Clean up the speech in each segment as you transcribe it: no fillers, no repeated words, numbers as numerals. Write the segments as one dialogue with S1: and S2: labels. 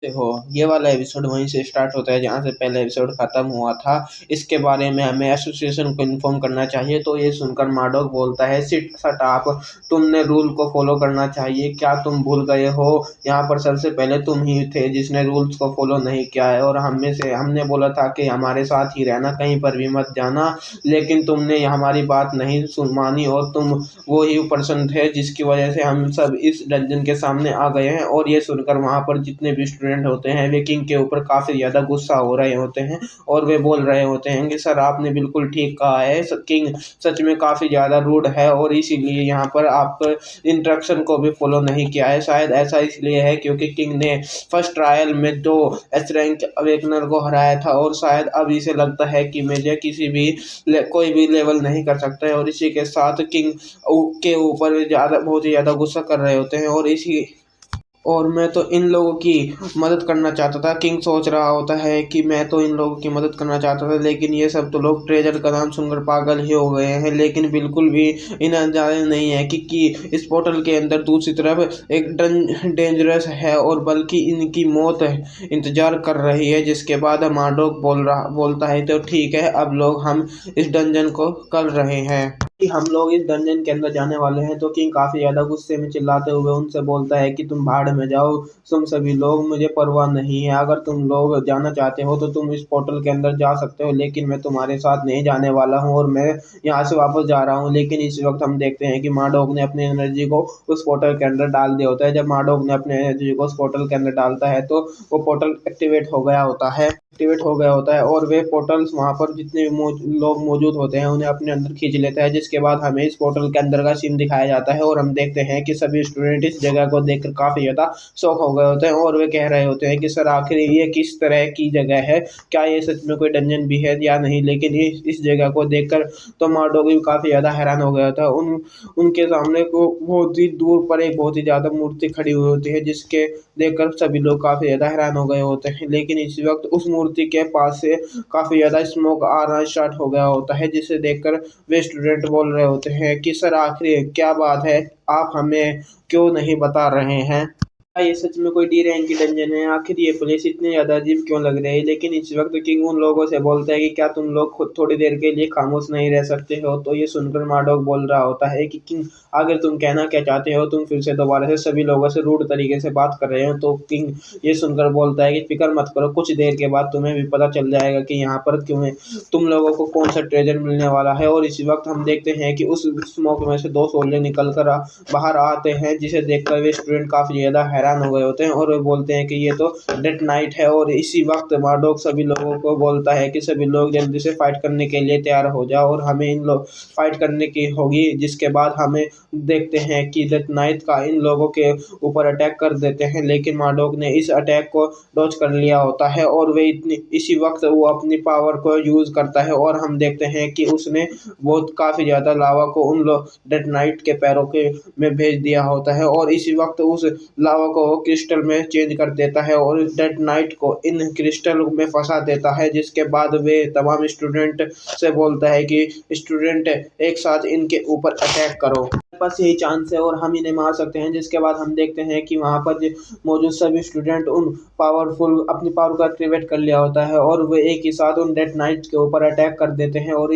S1: हो, ये वाला एपिसोड वहीं से स्टार्ट होता है जहाँ से पहला एपिसोड खत्म हुआ था। इसके बारे में हमें एसोसिएशन को इन्फॉर्म करना चाहिए। तो ये सुनकर मार्डोक बोलता है, सिट शट अप, तुमने रूल को फॉलो करना चाहिए। क्या तुम भूल गए हो? यहाँ पर सबसे पहले तुम ही थे जिसने रूल्स को फॉलो नहीं किया है, और हमने बोला था कि हमारे साथ ही रहना, कहीं पर भी मत जाना, लेकिन तुमने हमारी बात नहीं सुन मानी, और तुम वो ही पर्सन थे जिसकी वजह से हम सब इस डंजन के सामने आ गए हैं। और ये सुनकर वहाँ पर जितने भी स्टूडेंट होते हैं वे किंग के ऊपर काफ़ी ज़्यादा गुस्सा हो रहे होते हैं, और वे बोल रहे होते हैं कि सर आपने बिल्कुल ठीक कहा है, किंग सच में काफ़ी ज़्यादा रूड है, और इसीलिए यहाँ पर आप इंस्ट्रक्शन को भी फॉलो नहीं किया है। शायद ऐसा इसलिए है क्योंकि किंग ने फर्स्ट ट्रायल में 2 एस रैंक अवेकनर को हराया था, और शायद अब इसे लगता है कि मुझे किसी भी कोई भी लेवल नहीं कर सकता है, और इसी के साथ किंग के ऊपर ज़्यादा बहुत ही ज़्यादा गुस्सा कर रहे होते हैं। और मैं तो इन लोगों की मदद करना चाहता था। किंग सोच रहा होता है कि मैं तो इन लोगों की मदद करना चाहता था, लेकिन ये सब तो लोग ट्रेजर का नाम सुनकर पागल ही हो गए हैं। लेकिन बिल्कुल भी इन्हें अंदाजा नहीं है कि इस पोर्टल के अंदर दूसरी तरफ एक डेंजरस है, और बल्कि इनकी मौत इंतजार कर रही है। जिसके बाद मार्डोक बोलता है, तो ठीक है, अब लोग हम इस डंजन को कर रहे हैं कि हम लोग इस डंजन के अंदर जाने वाले हैं। तो किंग काफी ज्यादा गुस्से में चिल्लाते हुए उनसे बोलता है कि तुम भाड़ में जाओ, तुम सभी लोग, मुझे परवाह नहीं है। अगर तुम लोग जाना चाहते हो तो तुम इस पोर्टल के अंदर जा सकते हो, लेकिन मैं तुम्हारे साथ नहीं जाने वाला हूँ, और मैं यहाँ से वापस जा रहा हूँ। लेकिन इस वक्त हम देखते हैं कि मार्डोक ने अपनी एनर्जी को उस पोर्टल के अंदर डाल दिया होता है। जब मार्डोक ने अपनी एनर्जी को उस पोर्टल के अंदर डालता है तो वो पोर्टल एक्टिवेट हो गया होता है, और वे पोर्टल्स वहाँ पर जितने भी लोग मौजूद होते हैं उन्हें अपने अंदर खींच लेता है। जिसके बाद हमें इस पोर्टल के अंदर का सीन दिखाया जाता है, और हम देखते हैं कि सभी स्टूडेंट इस जगह को देखकर काफ़ी ज़्यादा शॉक हो गए होते हैं, और वे कह रहे होते हैं कि सर आखिर ये किस तरह की जगह है, क्या ये सच में कोई डंजन भी है या नहीं। लेकिन इस जगह को देखकर तो मार्डोक भी काफ़ी ज़्यादा हैरान हो गया होता है। उनके सामने को बहुत ही दूर पर एक बहुत ही ज़्यादा मूर्ति खड़ी हुई होती है, जिसके देखकर सभी लोग काफ़ी ज़्यादा हैरान हो गए होते हैं। लेकिन इसी वक्त उस मूर्ति के पास से काफ़ी ज़्यादा स्मोक आना स्टार्ट हो गया होता है, जिसे देखकर वे स्टूडेंट बोल रहे होते हैं कि सर आखिर क्या बात है, आप हमें क्यों नहीं बता रहे हैं? क्या ये सच में कोई डी रैंक की डंजन है? आखिर ये प्लेस इतनी ज़्यादा अजीब क्यों लग रही है? लेकिन इस वक्त किंग उन लोगों से बोलता है कि क्या तुम लोग खुद थोड़ी देर के लिए खामोश नहीं रह सकते हो? तो ये सुनकर मार्डोक बोल रहा होता है कि किंग आखिर तुम कहना क्या चाहते हो? तुम फिर से दोबारा से सभी लोगों से रूड तरीके से बात कर रहे हो। तो किंग ये सुनकर बोलता है कि फिक्र मत करो, कुछ देर के बाद तुम्हें भी पता चल जाएगा कि यहाँ पर क्यों है, तुम लोगों को कौन सा ट्रेजर मिलने वाला है। और इसी वक्त हम देखते हैं कि उस स्मोक में से 2 सोल्जर निकल कर बाहर आते हैं, जिसे देखकर वे स्टूडेंट काफ़ी ज़्यादा हैरान हो गए होते हैं, और वे बोलते हैं कि ये तो डेथ नाइट है। और इसी वक्त मार्डोक सभी लोगों को बोलता है कि सभी लोग जल्दी से फाइट करने के लिए तैयार हो जाओ, और हमें इन लोग फाइट करने की होगी। जिसके बाद हमें देखते हैं कि डेथ नाइट का इन लोगों के ऊपर अटैक कर देते हैं, लेकिन मार्डोक ने इस अटैक को डॉज कर लिया होता है, और वे इसी वक्त वो अपनी पावर को यूज़ करता है, और हम देखते हैं कि उसने बहुत काफ़ी ज़्यादा लावा को उन लोग डेथ नाइट के पैरों के में भेज दिया होता है, और इसी वक्त उस लावा को क्रिस्टल में चेंज कर देता है, और डेथ नाइट को इन क्रिस्टल में फंसा देता है। जिसके बाद वे तमाम स्टूडेंट से बोलता है कि स्टूडेंट एक साथ इनके ऊपर अटैक करो, बस यही चांस है और हम इन्हें मार सकते हैं। जिसके बाद हम देखते हैं कि वहाँ पर मौजूद सभी स्टूडेंट उन पावरफुल अपनी पावर को एक्टिवेट कर लिया होता है, और वे एक ही साथ उन डेथ नाइट के ऊपर अटैक कर देते हैं, और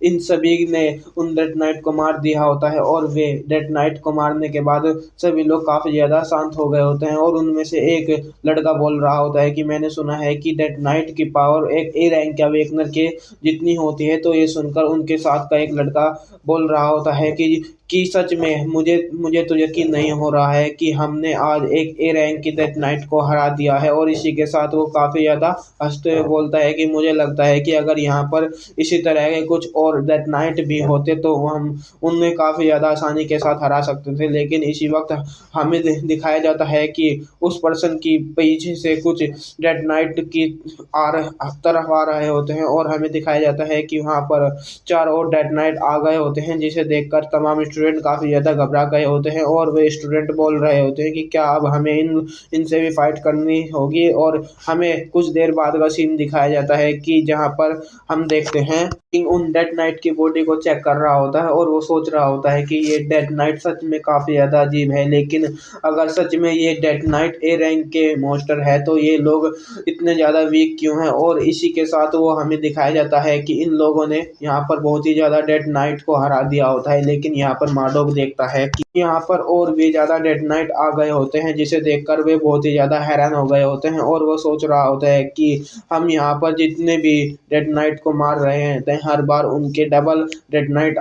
S1: इन सभी ने उन डेथ नाइट को मार दिया होता है। और वे डेथ नाइट को मारने के बाद सभी लोग काफ़ी ज़्यादा शांत हो गए होते हैं, और उनमें से एक लड़का बोल रहा होता है कि मैंने सुना है कि डेथ नाइट की पावर एक ए रैंक या वेकनर के जितनी होती है। तो ये सुनकर उनके साथ का एक लड़का बोल रहा होता है कि सच में मुझे मुझे तो यकीन नहीं हो रहा है कि हमने आज एक ए रैंक की डेथ नाइट को हरा दिया है। और इसी के साथ वो काफ़ी ज़्यादा हंसते हुए बोलता है कि मुझे लगता है कि अगर यहाँ पर इसी तरह के कुछ और डेथ नाइट भी होते तो हम उनमें काफ़ी ज़्यादा आसानी के साथ हरा सकते थे। लेकिन इसी वक्त हमें दिखाया जाता है कि उस पर्सन की पीछे से कुछ डेथ नाइट की तरफ आ रहे होते हैं, और हमें दिखाया जाता है कि वहाँ पर 4 और डेथ नाइट आ गए होते हैं, जिसे देखकर तमाम स्टूडेंट काफ़ी ज़्यादा घबरा गए होते हैं, और वे स्टूडेंट बोल रहे होते हैं कि क्या अब हमें इनसे भी फाइट करनी होगी। और हमें कुछ देर बाद का सीन दिखाया जाता है कि जहाँ पर हम देखते हैं किंग उन डेथ नाइट की बॉडी को चेक कर रहा होता है और वो सोच रहा होता है कि ये डेथ नाइट सच में काफ़ी ज़्यादा अजीब है, लेकिन अगर सच में ये डेथ नाइट ए रैंक के मॉन्स्टर है तो ये लोग इतने ज़्यादा वीक क्यों हैं। और इसी के साथ वो हमें दिखाया जाता है कि इन लोगों ने यहाँ पर बहुत ही ज़्यादा डेथ नाइट को हरा दिया होता है, लेकिन यहाँ पर मार्डोक देखता है कि यहाँ पर और भी ज़्यादा डेथ नाइट आ गए होते हैं, जिसे देखकर वे बहुत ही ज़्यादा हैरान हो गए होते हैं। और वो सोच रहा होता है कि हम यहाँ पर जितने भी डेथ नाइट को मार रहे हैं हर बार उनके डबल डेथ नाइट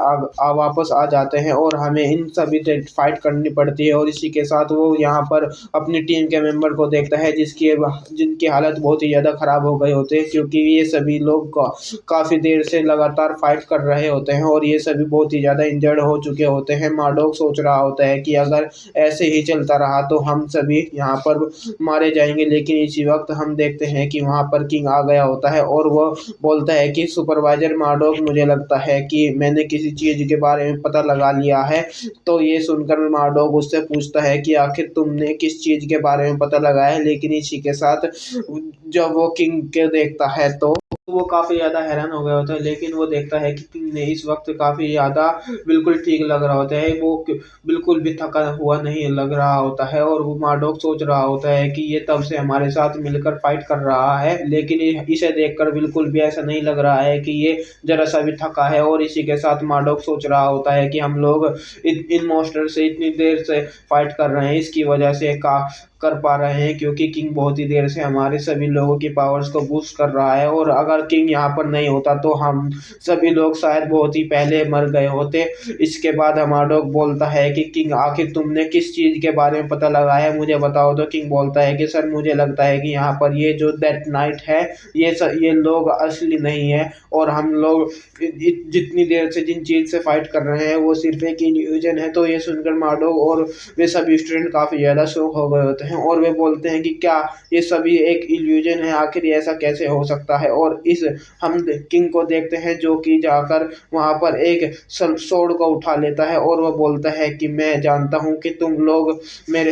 S1: वापस आ जाते हैं और हमें इन सभी से फाइट करनी पड़ती है। और इसी के साथ वो यहाँ पर अपनी टीम के मेंबर को देखता है जिनकी हालत बहुत ही ज़्यादा ख़राब हो गई होती है, क्योंकि ये सभी लोग काफ़ी देर से लगातार फाइट कर रहे होते हैं और ये सभी बहुत ही ज़्यादा इंजर्ड हो चुके होते हैं। मार्डोक सोच रहा होता है कि अगर ऐसे ही चलता रहा तो हम सभी यहाँ पर मारे जाएंगे, लेकिन इसी वक्त हम देखते हैं कि वहाँ पर किंग आ गया होता है और वो बोलता है कि सुपरवाइजर मार्डोक, मुझे लगता है कि मैंने किसी चीज़ के बारे में पता लगा लिया है। तो ये सुनकर मार्डोक उससे पूछता है कि आखिर तुमने किस चीज़ के बारे में पता लगाया है, लेकिन इसी के साथ जब वो किंग के देखता है तो वो काफ़ी ज़्यादा हैरान हो गया होता है, लेकिन वो देखता है कि किंग ने इस वक्त काफ़ी ज़्यादा बिल्कुल ठीक लग रहा होता है, वो बिल्कुल भी थका हुआ नहीं लग रहा होता है। और वो मार्डोक सोच रहा होता है कि ये तब से हमारे साथ मिलकर फाइट कर रहा है, लेकिन इसे देखकर बिल्कुल भी ऐसा नहीं लग रहा है कि ये जरा सा भी थका है। और इसी के साथ मार्डोक सोच रहा होता है कि हम लोग इन मॉन्स्टर से इतनी देर से फाइट कर रहे हैं, इसकी वजह से कर पा रहे हैं क्योंकि किंग बहुत ही देर से हमारे सभी लोगों की पावर्स को बूस्ट कर रहा है। और अगर किंग यहाँ पर नहीं होता तो हम सभी लोग शायद बहुत ही पहले मर गए होते। इसके बाद हमाडोक बोलता है कि किंग आखिर तुमने किस चीज़ के बारे में पता लगाया है, मुझे बताओ। तो किंग बोलता है कि सर मुझे लगता है कि यहाँ पर ये जो डेथ नाइट है ये लोग असली नहीं है और हम लोग जितनी देर से जिन चीज़ से फाइट कर रहे हैं वो सिर्फ एक इल्यूजन है। तो ये सुनकर मार्डोक और वे सभी स्टूडेंट काफ़ी ज़्यादा शॉक हो गए होते हैं और वे बोलते हैं कि क्या ये सभी एक इल्यूजन है, आखिर ऐसा कैसे हो सकता है। और हम किंग को देखते हैं जो कि जाकर वहाँ पर एक सोर्ड को उठा लेता है और वह बोलता है कि मैं जानता हूँ कि तुम लोग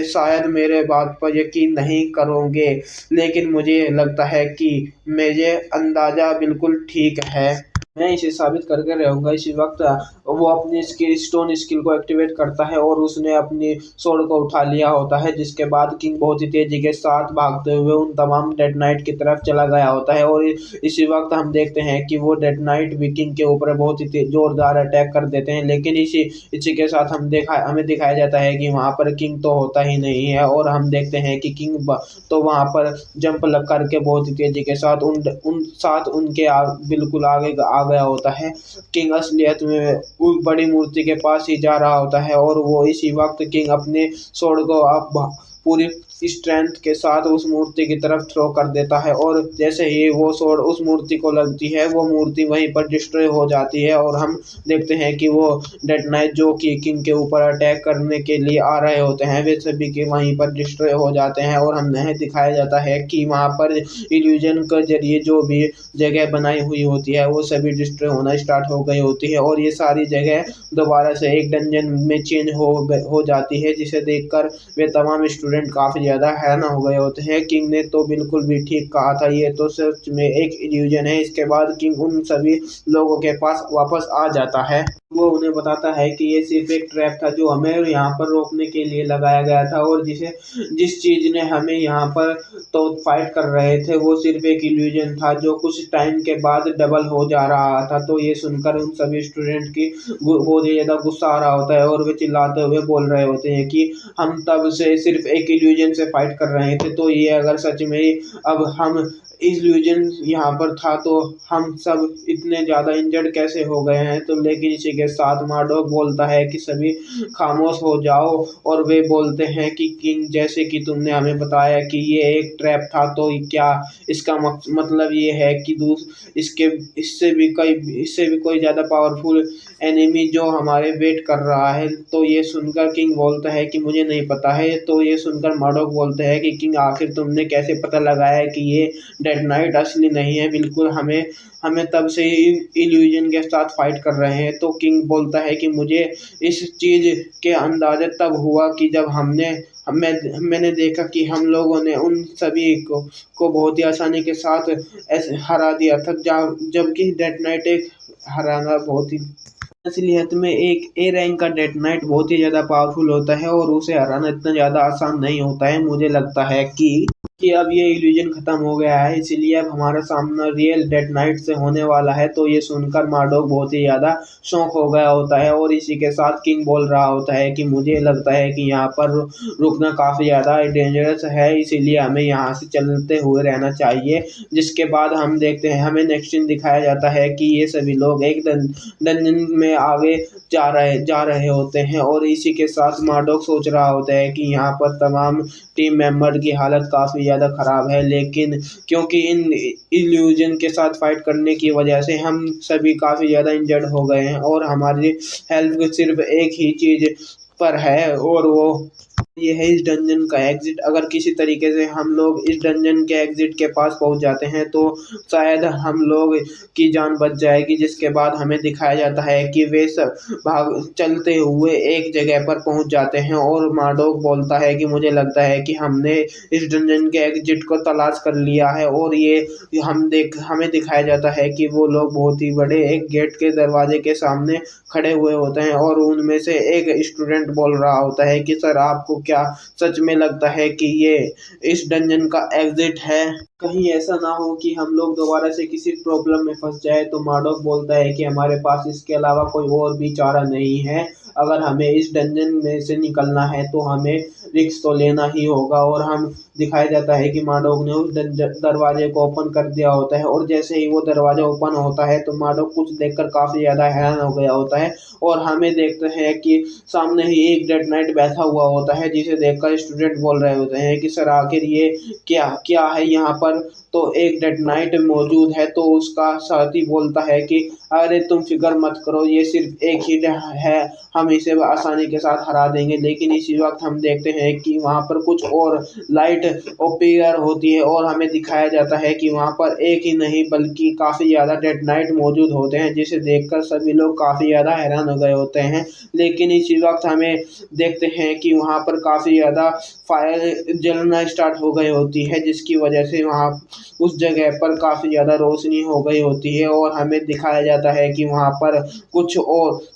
S1: शायद मेरे बात पर यकीन नहीं करोगे, लेकिन मुझे लगता है कि मुझे अंदाज़ा बिल्कुल ठीक है, मैं इसे साबित करके रहूँगा। इसी वक्त वो अपनी स्टोन स्किल को एक्टिवेट करता है और उसने अपनी स्वॉर्ड को उठा लिया होता है, जिसके बाद किंग बहुत ही तेजी के साथ भागते हुए उन तमाम डेथ नाइट की तरफ चला गया होता है। और इसी वक्त हम देखते हैं कि वो डेथ नाइट भी किंग के ऊपर बहुत ही जोरदार अटैक कर देते हैं, लेकिन इसी के साथ हमें दिखाया जाता है कि वहाँ पर किंग तो होता ही नहीं है। और हम देखते हैं कि किंग तो वहाँ पर जंप लग करके बहुत ही तेजी के साथ उनके बिल्कुल आगे आ गया होता है। किंग असलियत में उस बड़ी मूर्ति के पास ही जा रहा होता है और वो इसी वक्त किंग अपने स्वॉर्ड को अब पूरी स्ट्रेंथ के साथ उस मूर्ति की तरफ थ्रो कर देता है। और जैसे ही वो स्वॉर्ड उस मूर्ति को लगती है वो मूर्ति वहीं पर डिस्ट्रॉय हो जाती है और हम देखते हैं कि वो डेथ नाइट जो कि किंग के ऊपर अटैक करने के लिए आ रहे होते हैं वे सभी के वहीं पर डिस्ट्रॉय हो जाते हैं। और हमें दिखाया जाता है कि वहाँ पर इल्यूजन के जरिए जो भी जगह बनाई हुई होती है वो सभी डिस्ट्रॉय होना स्टार्ट हो गई होती है और ये सारी जगह दोबारा से एक डंजन में चेंज हो जाती है, जिसे देखकर वे तमाम स्टूडेंट काफ़ी ज़्यादा हैरान हो गए होते हैं। किंग ने तो बिल्कुल भी ठीक कहा था, ये तो सच में एक इल्यूजन है। इसके बाद किंग उन सभी लोगों के पास वापस आ जाता है, वो उन्हें बताता है कि ये सिर्फ एक ट्रैप था जो हमें यहाँ पर रोकने के लिए लगाया गया था और जिस चीज़ ने हमें यहाँ पर तो फाइट कर रहे थे वो सिर्फ एक इल्यूजन था जो कुछ टाइम के बाद डबल हो जा रहा था। तो ये सुनकर उन सभी स्टूडेंट की बहुत ही ज़्यादा गुस्सा आ रहा होता है और वे चिल्लाते हुए बोल रहे होते हैं कि हम तब से सिर्फ एक इल्यूजन से फाइट कर रहे थे, तो ये अगर सच में अब हम इल्यूजन यहाँ पर था तो हम सब इतने ज़्यादा इंजर्ड कैसे हो गए हैं। तो लेकिन इसी के साथ मार्डोक बोलता है कि सभी खामोश हो जाओ और वे बोलते हैं कि किंग जैसे कि तुमने हमें बताया कि ये एक ट्रैप था, तो क्या इसका मतलब ये है कि इसके इससे भी कोई ज़्यादा पावरफुल एनिमी जो हमारे वेट कर रहा है। तो ये सुनकर किंग बोलता है कि मुझे नहीं पता है। तो ये सुनकर मार्डोक बोलते हैं कि किंग आखिर तुमने कैसे पता लगाया कि ये डेथ नाइट असली नहीं है, बिल्कुल हमें तब से ही इल्यूजन के साथ फाइट कर रहे हैं। तो किंग बोलता है कि मुझे इस चीज़ के अंदाज़ा तब हुआ कि जब मैंने देखा कि हम लोगों ने उन सभी को बहुत ही आसानी के साथ ऐसे हरा दिया था, जबकि डेथ नाइट एक हराना बहुत ही असलियत में एक ए रैंक का डेथ नाइट बहुत ही ज़्यादा पावरफुल होता है और उसे हराना इतना ज़्यादा आसान नहीं होता है। मुझे लगता है कि अब ये इल्यूजन खत्म हो गया है, इसलिए अब हमारा सामना रियल डेथ नाइट से होने वाला है। तो ये सुनकर मार्डोक बहुत ही ज़्यादा शौक हो गया होता है और इसी के साथ किंग बोल रहा होता है कि मुझे लगता है कि यहाँ पर रुकना काफ़ी ज़्यादा डेंजरस है, इसीलिए हमें यहाँ से चलते हुए रहना चाहिए। जिसके बाद हम देखते हैं, हमें नेक्स्ट सीन दिखाया जाता है कि ये सभी लोग एक डंजन में आगे जा रहे होते हैं और इसी के साथ मार्डोक सोच रहा होता है कि यहाँ पर तमाम टीम मेंबर की हालत काफ़ी ज़्यादा ख़राब है, लेकिन क्योंकि इन इल्यूजन के साथ फाइट करने की वजह से हम सभी काफ़ी ज़्यादा इंजर्ड हो गए हैं और हमारी हेल्प सिर्फ एक ही चीज़ पर है और वो ये है इस डंजन का एग्जिट। अगर किसी तरीके से हम लोग इस डंजन के एग्जिट के पास पहुंच जाते हैं तो शायद हम लोग की जान बच जाएगी। जिसके बाद हमें दिखाया जाता है कि वे सब भाग चलते हुए एक जगह पर पहुंच जाते हैं और मार्डोक बोलता है कि मुझे लगता है कि हमने इस डंजन के एग्जिट को तलाश कर लिया है। और ये हमें दिखाया जाता है कि वो लोग बहुत ही बड़े एक गेट के दरवाजे के सामने खड़े हुए होते हैं और उनमें से एक स्टूडेंट बोल रहा होता है कि सर आपको क्या सच में लगता है कि ये इस डंजन का एग्जिट है? कहीं ऐसा ना हो कि हम लोग दोबारा से किसी प्रॉब्लम में फंस जाए। तो मार्डोक बोलता है कि हमारे पास इसके अलावा कोई और भी चारा नहीं है। अगर हमें इस डंजन में से निकलना है तो हमें रिस्क तो लेना ही होगा। और हम दिखाया जाता है कि मार्डोक ने उस दरवाजे को ओपन कर दिया होता है और जैसे ही वो दरवाजा ओपन होता है तो मार्डोक कुछ देखकर काफ़ी ज़्यादा हैरान हो गया होता है और हमें देखते हैं कि सामने ही एक डेथ नाइट बैठा हुआ होता है, जिसे देखकर स्टूडेंट बोल रहे होते हैं कि सर आखिर ये क्या क्या है यहाँ पर? तो एक डेथ नाइट मौजूद है। तो उसका साथी बोलता है कि अरे तुम फिक्र मत करो, ये सिर्फ एक ही है, हम इसे आसानी के साथ हरा देंगे। लेकिन इसी वक्त हम देखते हैं कि वहाँ पर कुछ और लाइट अपीयर होती है और हमें दिखाया जाता है कि वहाँ पर एक ही नहीं बल्कि काफ़ी ज़्यादा डेथ नाइट मौजूद होते हैं, जिसे देखकर सभी लोग काफ़ी ज़्यादा हैरान हो गए होते हैं। लेकिन इसी वक्त हमें देखते हैं कि वहाँ पर काफ़ी ज़्यादा फायर जलना स्टार्ट हो गई होती है, जिसकी वजह से वहाँ उस जगह पर काफ़ी ज़्यादा रोशनी हो गई होती है और हमें दिखाया जाता है कि वहाँ पर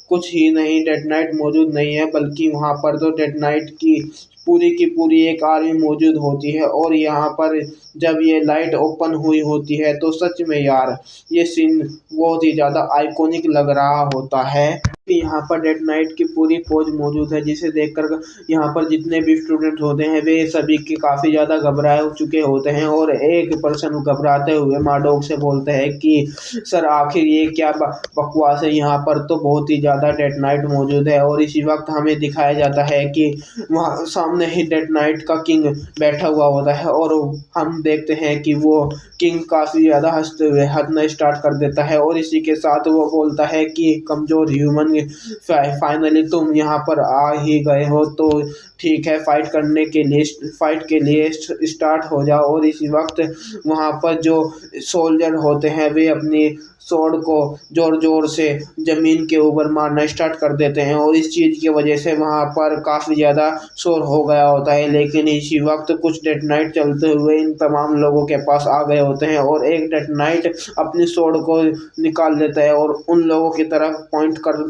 S1: कुछ ही नहीं डेथ नाइट मौजूद नहीं है, बल्कि वहाँ पर तो डेथ नाइट की पूरी एक आर्मी मौजूद होती है। और यहाँ पर जब ये लाइट ओपन हुई होती है तो सच में यार ये सीन बहुत ही ज़्यादा आइकॉनिक लग रहा होता है। यहाँ पर डेथ नाइट की पूरी फौज मौजूद है, जिसे देखकर यहाँ पर जितने भी स्टूडेंट होते हैं वे सभी के काफ़ी ज़्यादा घबराए चुके होते हैं और एक पर्सन घबराते हुए मार्डोक से बोलते हैं कि सर आखिर ये क्या बकवास है, यहाँ पर तो बहुत ही ज़्यादा डेथ नाइट मौजूद है। और इसी वक्त हमें दिखाया जाता है कि वहाँ सामने ही डेथ नाइट का किंग बैठा हुआ होता है और हम देखते हैं कि वो किंग काफ़ी ज़्यादा हंसते हुए हंसना स्टार्ट कर देता है और इसी के साथ वो बोलता है कि कमज़ोर ह्यूमन फाइनली तुम यहाँ पर आ ही गए हो, तो ठीक है फाइट के लिए स्टार्ट हो जाओ। और इसी वक्त वहाँ पर जो सोल्जर होते हैं वे अपनी स्वॉर्ड को जोर जोर से ज़मीन के ऊपर मारना स्टार्ट कर देते हैं और इस चीज़ की वजह से वहाँ पर काफ़ी ज़्यादा शोर हो गया होता है। लेकिन इसी वक्त कुछ डेथ नाइट चलते हुए इन तमाम लोगों के पास आ गए होते हैं और एक डेथ नाइट अपनी स्वॉर्ड को निकाल देता है और उन लोगों की तरफ पॉइंट कर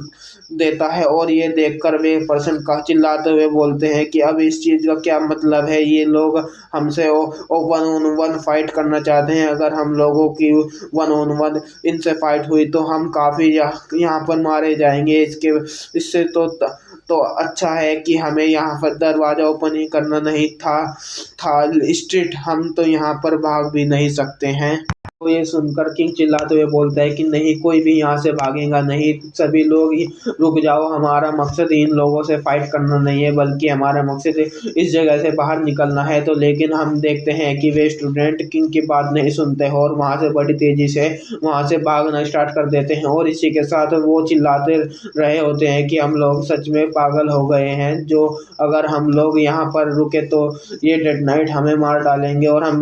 S1: देता है और ये देखकर वे पर्सन का चिल्लाते हुए बोलते हैं कि अब इस चीज़ का क्या मतलब है, ये लोग हमसे वन ऑन वन फाइट करना चाहते हैं। अगर हम लोगों की वन ऑन वन इनसे फाइट हुई तो हम काफ़ी यहाँ पर मारे जाएंगे। इससे तो अच्छा है कि हमें यहाँ पर दरवाज़ा ओपन ही करना नहीं था स्ट्रीट, हम तो यहाँ पर भाग भी नहीं सकते हैं। तो ये सुनकर किंग चिल्लाते हुए बोलता है कि नहीं कोई भी यहाँ से भागेगा नहीं, सभी लोग ही रुक जाओ, हमारा मकसद इन लोगों से फाइट करना नहीं है बल्कि हमारा मकसद इस जगह से बाहर निकलना है। तो लेकिन हम देखते हैं कि वे स्टूडेंट किंग की बात नहीं सुनते हैं और वहाँ से बड़ी तेज़ी से वहाँ से भागना स्टार्ट कर देते हैं और इसी के साथ वो चिल्लाते रहे होते हैं कि हम लोग सच में पागल हो गए हैं, जो अगर हम लोग यहाँ पर रुके तो ये डेथ नाइट हमें मार डालेंगे और हम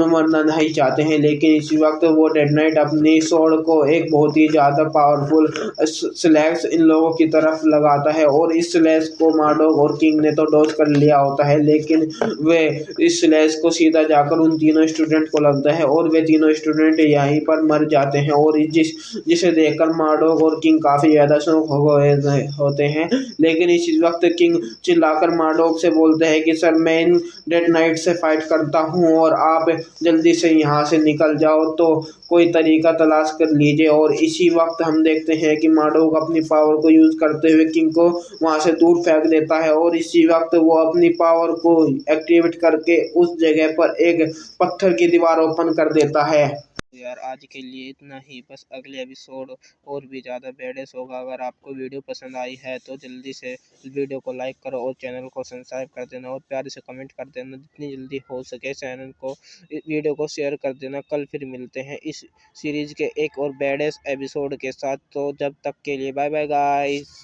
S1: मरना नहीं चाहते हैं। लेकिन इसी वक्त वो डेड नाइट अपनी स्वॉर्ड को एक बहुत ही ज़्यादा पावरफुल स्लैश इन लोगों की तरफ लगाता है और इस स्लैश को मार्डोक और किंग ने तो डॉज कर लिया होता है, लेकिन वे इस स्लैश को सीधा जाकर उन तीनों स्टूडेंट को लगता है और वे तीनों स्टूडेंट यहीं पर मर जाते हैं। और जिसे देखकर मार्डोक और किंग काफ़ी ज़्यादा शौक हो गए होते हैं, लेकिन इस वक्त किंग चिल्लाकर मार्डोक से बोलते हैं कि सर मैं इन डेड नाइट से फाइट करता हूँ और आप जल्दी से यहाँ से निकल जाओ, तो कोई तरीका तलाश कर लीजिए। और इसी वक्त हम देखते हैं कि मार्डोक अपनी पावर को यूज़ करते हुए किंग को वहाँ से दूर फेंक देता है और इसी वक्त वो अपनी पावर को एक्टिवेट करके उस जगह पर एक पत्थर की दीवार ओपन कर देता है।
S2: यार आज के लिए इतना ही, बस अगले एपिसोड और भी ज़्यादा बेडेस होगा। अगर आपको वीडियो पसंद आई है तो जल्दी से वीडियो को लाइक करो और चैनल को सब्सक्राइब कर देना और प्यारे से कमेंट कर देना, जितनी जल्दी हो सके चैनल को वीडियो को शेयर कर देना। कल फिर मिलते हैं इस सीरीज़ के एक और बेडेस एपिसोड के साथ, तो जब तक के लिए बाय बाय गाइस।